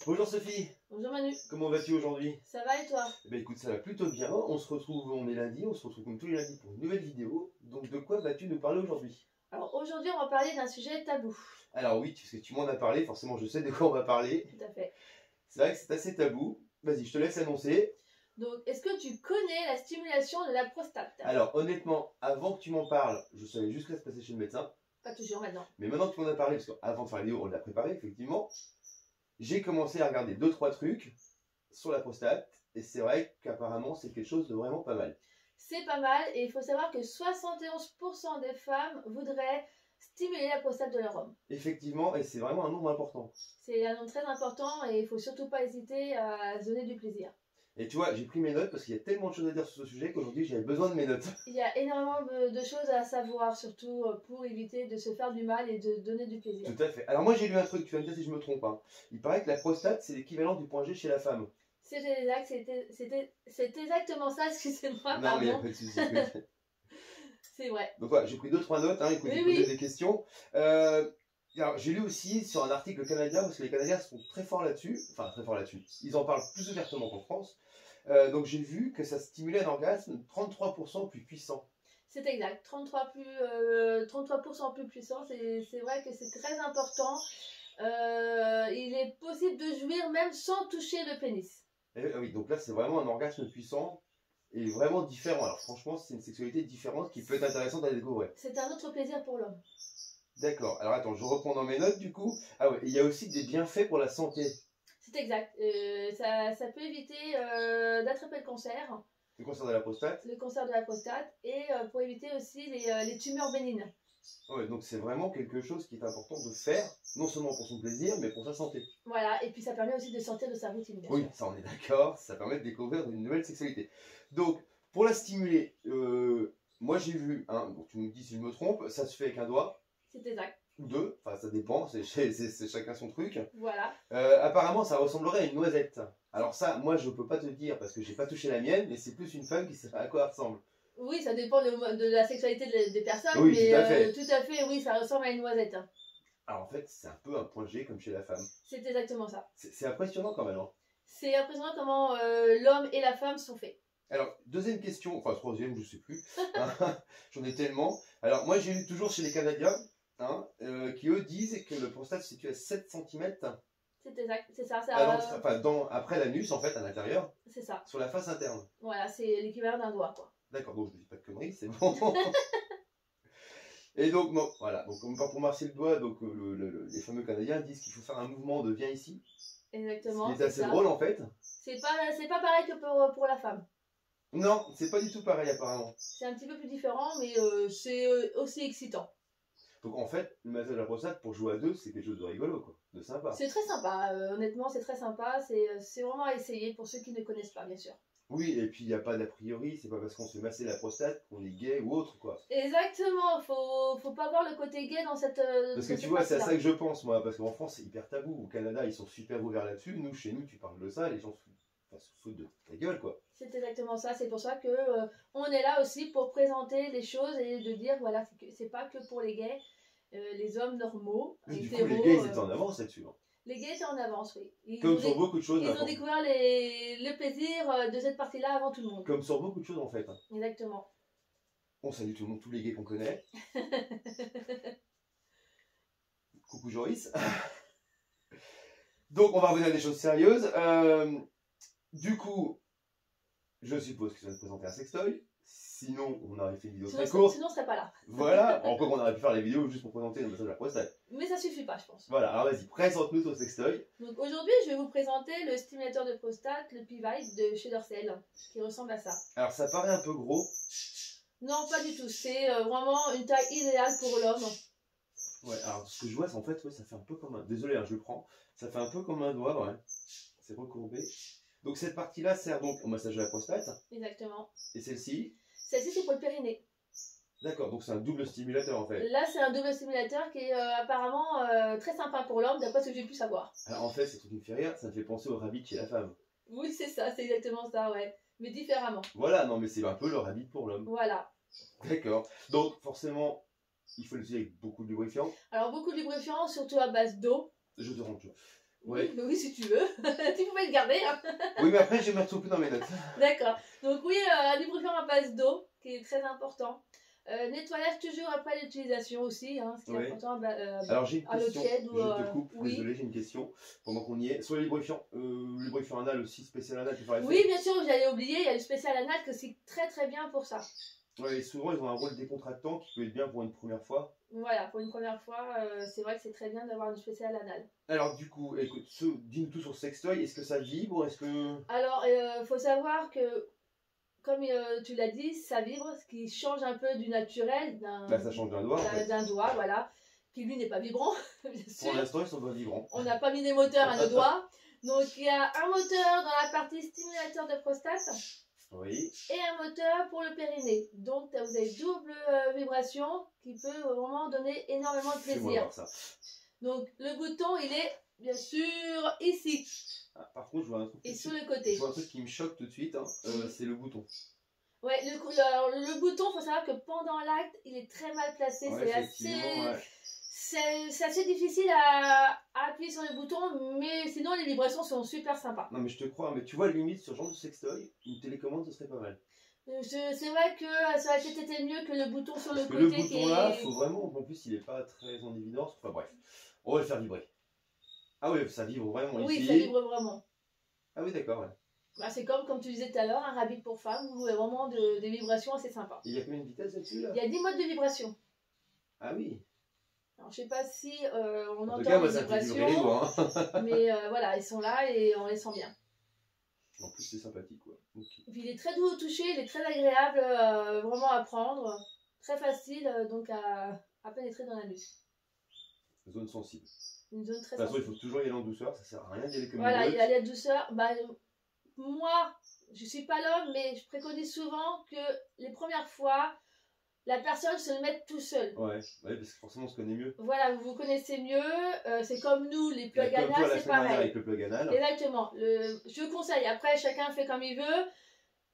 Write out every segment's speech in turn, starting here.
Bonjour Sophie, Bonjour Manu, comment vas-tu aujourd'hui? ça va et toi? Eh bien écoute, ça va plutôt bien, on se retrouve, on est lundi, on se retrouve comme tous les lundis pour une nouvelle vidéo. Donc de quoi vas-tu nous parler aujourd'hui? Alors aujourd'hui on va parler d'un sujet tabou. Alors oui, parce que tu m'en as parlé, forcément je sais de quoi on va parler. Tout à fait. C'est vrai que c'est assez tabou. Vas-y, je te laisse annoncer. Donc est-ce que tu connais la stimulation de la prostate? Alors honnêtement, avant que tu m'en parles, je savais juste que ça se passait chez le médecin. Pas toujours maintenant. Mais maintenant que tu m'en as parlé, parce qu'avant de faire la vidéo, on l'a préparé effectivement, j'ai commencé à regarder 2-3 trucs sur la prostate. Et c'est vrai qu'apparemment c'est quelque chose de vraiment pas mal. C'est pas mal et il faut savoir que 71% des femmes voudraient stimuler la prostate de leur homme. Effectivement, et c'est vraiment un nombre important. C'est un nombre très important et il faut surtout pas hésiter à se donner du plaisir. Et tu vois, j'ai pris mes notes parce qu'il y a tellement de choses à dire sur ce sujet qu'aujourd'hui j'avais besoin de mes notes. Il y a énormément de choses à savoir, surtout pour éviter de se faire du mal et de donner du plaisir. Tout à fait. Alors moi j'ai lu un truc, tu vas me dire si je me trompe. Hein. Il paraît que la prostate c'est l'équivalent du point G chez la femme. C'est exact, c'est exactement ça, excusez-moi, Non mais il n'y a pardon. pas de souci. C'est vrai. Donc voilà, j'ai pris 2-3 notes, hein, écoute, Oui, j'ai posé oui. des questions. Alors j'ai lu aussi sur un article canadien, parce que les Canadiens sont très forts là-dessus, enfin très forts là-dessus, ils en parlent plus ouvertement qu'en France. Donc j'ai vu que ça stimulait un orgasme 33% plus puissant. C'est exact, 33% plus puissant, c'est vrai que c'est très important. Il est possible de jouir même sans toucher le pénis. Oui, donc là c'est vraiment un orgasme puissant et vraiment différent. Alors franchement c'est une sexualité différente qui peut être intéressante à découvrir. C'est un autre plaisir pour l'homme. D'accord, alors attends, je reprends dans mes notes du coup. Ah ouais, il y a aussi des bienfaits pour la santé. C'est exact, ça peut éviter d'attraper le cancer Le cancer de la prostate. de la prostate et pour éviter aussi les tumeurs bénignes. Ouais, donc c'est vraiment quelque chose qui est important de faire, non seulement pour son plaisir, mais pour sa santé. Voilà, et puis ça permet aussi de sortir de sa routine, bien Oui, sûr. ça on est d'accord, ça permet de découvrir une nouvelle sexualité. Donc, pour la stimuler, moi j'ai vu, hein, donc tu me dis si je me trompe, ça se fait avec un doigt, C'est exact. ou deux, enfin ça dépend, c'est chacun son truc. Voilà. Apparemment ça ressemblerait à une noisette. Alors ça, moi je peux pas te dire parce que j'ai pas touché la mienne, mais c'est plus une femme qui sait à quoi elle ressemble. Oui, ça dépend de la sexualité des personnes, Oui, mais tout à fait. oui, ça ressemble à une noisette. Alors en fait, c'est un peu un point G comme chez la femme. C'est exactement ça. C'est impressionnant quand même. Hein. C'est impressionnant comment l'homme et la femme sont faits. Alors, deuxième question, enfin troisième, je sais plus. J'en ai tellement. Alors moi j'ai lu toujours chez les Canadiens, hein, qui eux disent que le prostate se situe à 7 cm. C'est exact, c'est ça. Après l'anus en fait, à l'intérieur, C'est ça. sur la face interne. Voilà, c'est l'équivalent d'un doigt, quoi. D'accord, donc je ne dis pas de conneries, c'est bon. Et donc, bon, voilà, donc pour masser le doigt, donc, les fameux Canadiens disent qu'il faut faire un mouvement de viens ici. Exactement. Ce qui est assez drôle en fait. C'est pas pareil que pour la femme. Non, c'est pas du tout pareil apparemment. C'est un petit peu plus différent, mais c'est aussi excitant. Donc en fait, le massage de la prostate pour jouer à deux, c'est quelque chose de rigolo, quoi, de sympa. C'est très sympa, honnêtement, c'est très sympa. C'est vraiment à essayer pour ceux qui ne connaissent pas, bien sûr. Oui, et puis il n'y a pas d'a priori, c'est pas parce qu'on se fait masser la prostate qu'on est gay ou autre, quoi. Exactement, faut pas voir le côté gay dans cette. Parce que tu vois, c'est à ça que je pense, moi, parce qu'en France, c'est hyper tabou. Au Canada, ils sont super ouverts là-dessus. Nous, chez nous, tu parles de ça, les gens se foutent de ta gueule, quoi. C'est exactement ça, c'est pour ça que on est là aussi pour présenter les choses et de dire, voilà, c'est pas que pour les gays, les hommes normaux, Mais du coup, hétéros, les gays, ils étaient en avance là-dessus. Hein. Les gays étaient en avance, oui. Comme sur beaucoup de choses. Ils ont découvert le plaisir de cette partie-là avant tout le monde. Comme sur beaucoup de choses, en fait. Hein. Exactement. On salue tout le monde, tous les gays qu'on connaît. Coucou Joris. Donc, on va revenir à des choses sérieuses. Du coup, je suppose que ça va te présenter un sextoy. Sinon, on aurait fait une vidéo très courte. Sinon, on serait pas là. Voilà. Encore qu'on aurait pu faire la vidéo juste pour présenter le massage de la prostate. Mais ça suffit pas, je pense. Voilà. Alors vas-y, présente-nous ton sextoy. Donc aujourd'hui, je vais vous présenter le stimulateur de prostate, le P-Vibe de chez Dorsel, qui ressemble à ça. Alors, ça paraît un peu gros. Non, pas du tout. C'est vraiment une taille idéale pour l'homme. Ouais, alors ce que je vois, c'est en fait, ouais, ça fait un peu comme un... Désolé, hein, je le prends. Ça fait un peu comme un doigt, ouais. C'est recourbé. Donc cette partie-là sert donc au massage de la prostate. Exactement. Et celle-ci? Celle-ci, c'est pour le périnée. D'accord, donc c'est un double stimulateur en fait. Là, c'est un double stimulateur qui est apparemment très sympa pour l'homme, d'après ce que j'ai pu savoir. Alors en fait, ce truc qui me fait rire, ça me fait penser au rabbit chez la femme. Oui, c'est ça, c'est exactement ça, ouais. Mais différemment. Voilà, non mais c'est un peu le rabbit pour l'homme. Voilà. D'accord. Donc forcément, il faut l'utiliser avec beaucoup de lubrifiant. Alors beaucoup de lubrifiant, surtout à base d'eau. Je te rends tout. Ouais. Oui, si tu veux. Tu pouvais le garder. Hein. Oui, mais après, je vais mettre plus dans mes notes. D'accord. Donc oui, un lubrifiant à base d'eau, qui est très important. Nettoyage toujours après l'utilisation aussi, hein, ce qui est Oui. important Alors, j'ai une à l'eau question. tiède. Ou, Je te coupe. oui. Désolé, j'ai une question. Pendant qu'on y est. Sur les lubrifiant anal aussi, spécial anal, tu feras Oui, bien sûr, j'allais oublier, il y a le spécial anal que c'est très très bien pour ça. Ouais, souvent, ils ont un rôle décontractant qui peut être bien pour une première fois. Voilà, pour une première fois, c'est vrai que c'est très bien d'avoir une spéciale anal. Alors, du coup, écoute, dis-nous tout sur le sextoy. Est-ce que ça vibre? Est-ce que. Alors, faut savoir que, comme tu l'as dit, ça vibre, ce qui change un peu du naturel, Bah, ça change d'un doigt. En fait. d'un doigt, voilà, qui lui n'est pas vibrant, bien sûr. Pour l'instant, ils sont pas vibrants. On n'a pas mis des moteurs à nos doigts. Donc, il y a un moteur dans la partie stimulateur de prostate. Oui. Et un moteur pour le périnée. Donc vous avez double vibration qui peut vraiment donner énormément de Fais-moi plaisir. voir ça. Donc le bouton il est bien sûr ici. Ah, par contre, je vois un truc. Et sur le côté. Je vois un truc qui me choque tout de suite. Hein. C'est le bouton. Ouais, le bouton, il faut savoir que pendant l'acte, il est très mal placé. Ouais, c'est assez difficile à appuyer sur le bouton, mais sinon les vibrations sont super sympas. Non, mais je te crois, mais tu vois, limite, sur ce genre de sextoy, une télécommande, ce serait pas mal. C'est vrai que ça aurait peut-être été mieux que le bouton sur Parce le que côté. le bouton là, faut vraiment. En plus, il est pas très en évidence. Enfin bref, on va le faire vibrer. Ah oui, ça vibre vraiment ici. Oui, ça vibre vraiment. Ah oui, d'accord, ouais. Bah, c'est comme tu disais tout à l'heure, un rabbit pour femme, où il y a vraiment des vibrations assez sympas. Il y a combien de vitesses là-dessus là? Il y a 10 modes de vibration. Ah oui. Alors, je sais pas si on En tout entend cas, moi, les ça fait vibrer les vibrations, doigts. Hein. mais voilà, ils sont là et on les sent bien. En plus, c'est sympathique, quoi. Okay. Et puis, il est très doux au toucher, il est très agréable vraiment à prendre, très facile donc à pénétrer dans la nuque. Zone sensible. Une zone très De toute façon, il sensible. faut toujours y aller en douceur, ça sert à rien d'y aller comme Voilà, une il a la douceur. Bah, moi, je suis pas l'homme, mais je préconise souvent que les premières fois, la personne se le mette tout seul. Ouais, parce que forcément on se connaît mieux. Voilà, vous vous connaissez mieux, c'est comme nous, les plugs Comme toi, anal, la c'est semaine dernière pareil. avec le plug anal. Exactement, je conseille, après chacun fait comme il veut,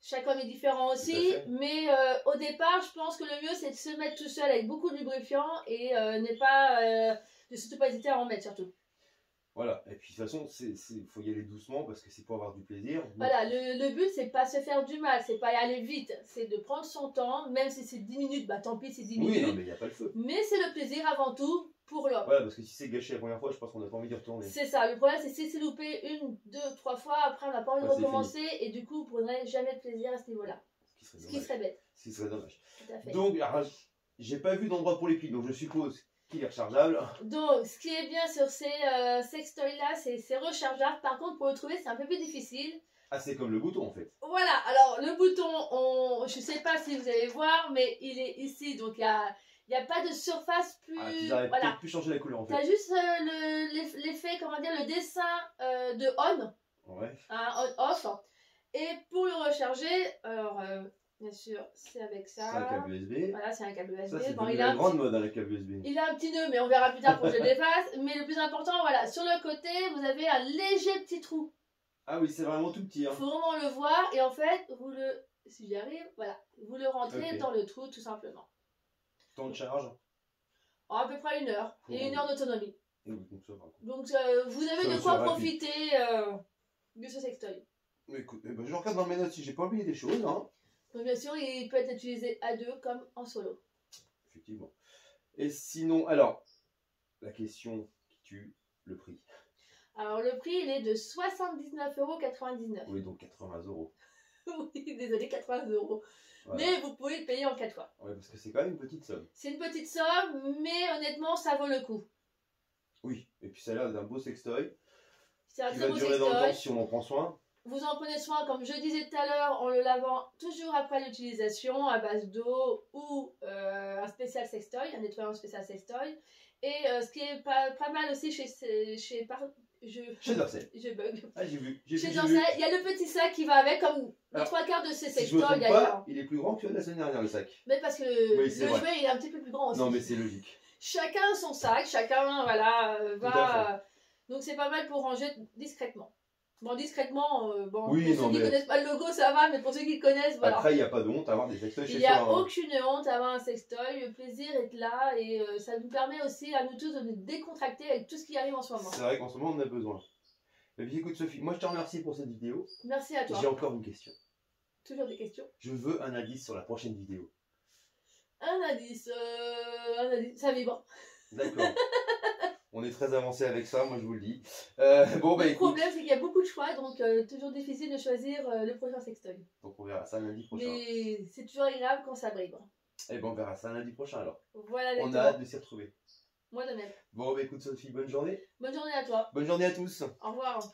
chaque homme est différent aussi, mais au départ, je pense que le mieux c'est de se mettre tout seul avec beaucoup de lubrifiant et de surtout pas hésiter à en mettre surtout. Voilà, et puis de toute façon, il faut y aller doucement parce que c'est pour avoir du plaisir. Donc... Voilà, le but c'est pas se faire du mal, c'est pas y aller vite, c'est de prendre son temps, même si c'est 10 minutes, bah tant pis c'est 10 minutes. Oui, non, mais il n'y a pas le feu. Mais c'est le plaisir avant tout pour l'homme. Voilà, parce que si c'est gâché la première fois, je pense qu'on n'a pas envie d'y retourner. C'est ça, le problème c'est si c'est loupé 1, 2, 3 fois, après on n'a pas envie de recommencer et du coup vous prendrez jamais de plaisir à ce niveau-là. Ce qui serait bête. Ce qui serait dommage. Tout à fait. Donc, j'ai pas vu d'endroit pour les piles, donc je suppose qu'il est rechargeable. Donc, ce qui est bien sur ces sextoys-là, c'est rechargeable. Par contre, pour le trouver, c'est un peu plus difficile. Ah, c'est comme le bouton en fait. Voilà, alors le bouton, je sais pas si vous allez voir, mais il est ici, donc il n'y a pas de surface plus... Ah, ils auraient peut-être pu changer la couleur en fait. Tu as juste l'effet, comment dire, le dessin de on, ouais. On-off. Et pour le recharger, alors... bien sûr, c'est avec ça. C'est un câble USB. Voilà, c'est un câble USB. Ça, c'est la grande mode, hein, le câble USB. Il a un petit nœud, mais on verra plus tard pour que je le défasse. Mais le plus important, voilà, sur le côté, vous avez un léger petit trou. Ah oui, c'est vraiment tout petit. Il faut vraiment le voir. Et en fait, si j'y arrive, voilà, vous le rentrez dans le trou, tout simplement. Temps de charge à peu près 1 heure. Et 1 heure d'autonomie. Donc, vous avez de quoi profiter de ce sextoy. Écoute, je regarde dans mes notes si j'ai pas oublié des choses. Hein. Donc, bien sûr, il peut être utilisé à 2 comme en solo. Effectivement. Et sinon, alors, la question qui tue, le prix. Alors, le prix, il est de 79,99 €. Oui, donc 80 €. Oui, désolé, 80 €. Voilà. Mais vous pouvez le payer en 4 fois. Oui, parce que c'est quand même une petite somme. C'est une petite somme, mais honnêtement, ça vaut le coup. Oui, et puis ça a l'air d'un beau sextoy. C'est un qui très va beau durer sextoy. dans le temps si on en prend soin. Vous en prenez soin, comme je disais tout à l'heure, en le lavant toujours après l'utilisation, à base d'eau ou un spécial sextoy, un nettoyant spécial sextoy. Et ce qui est pas mal aussi chez Dorsey. Je bug. Ah, j'ai vu. Chez Dorsey, il y a le petit sac qui va avec, comme les 3/4 de ces sextoys d'ailleurs. Il est plus grand que la semaine dernière, le sac. Mais parce que le jouet il est un petit peu plus grand aussi. Non, mais c'est logique. Chacun son sac, chacun voilà, va. Donc c'est pas mal pour ranger discrètement. Bon, discrètement, bon, oui, pour ceux qui ne connaissent pas le logo, ça va, mais pour ceux qui le connaissent, voilà. Après, il n'y a pas de honte à avoir des sextoys chez soi. Il n'y a aucune honte à avoir un sextoy, le plaisir est là et ça nous permet aussi à nous tous de nous décontracter avec tout ce qui arrive en ce moment. C'est vrai qu'en ce moment, on en a besoin. Et puis écoute Sophie, moi je te remercie pour cette vidéo. Merci à toi. J'ai encore une question. Toujours des questions. Je veux un indice sur la prochaine vidéo. Un indice, ça vibre. D'accord. On est très avancé avec ça, moi je vous le dis. Bon, bah, le écoute, problème, c'est qu'il y a beaucoup de choix, donc toujours difficile de choisir le prochain sextoy. donc on verra ça lundi prochain. Mais c'est toujours agréable quand ça vibre. Et bon, on verra ça lundi prochain alors. Voilà, On a hâte de s'y retrouver. Moi de même. Bon, bah écoute Sophie, bonne journée. Bonne journée à toi. Bonne journée à tous. Au revoir.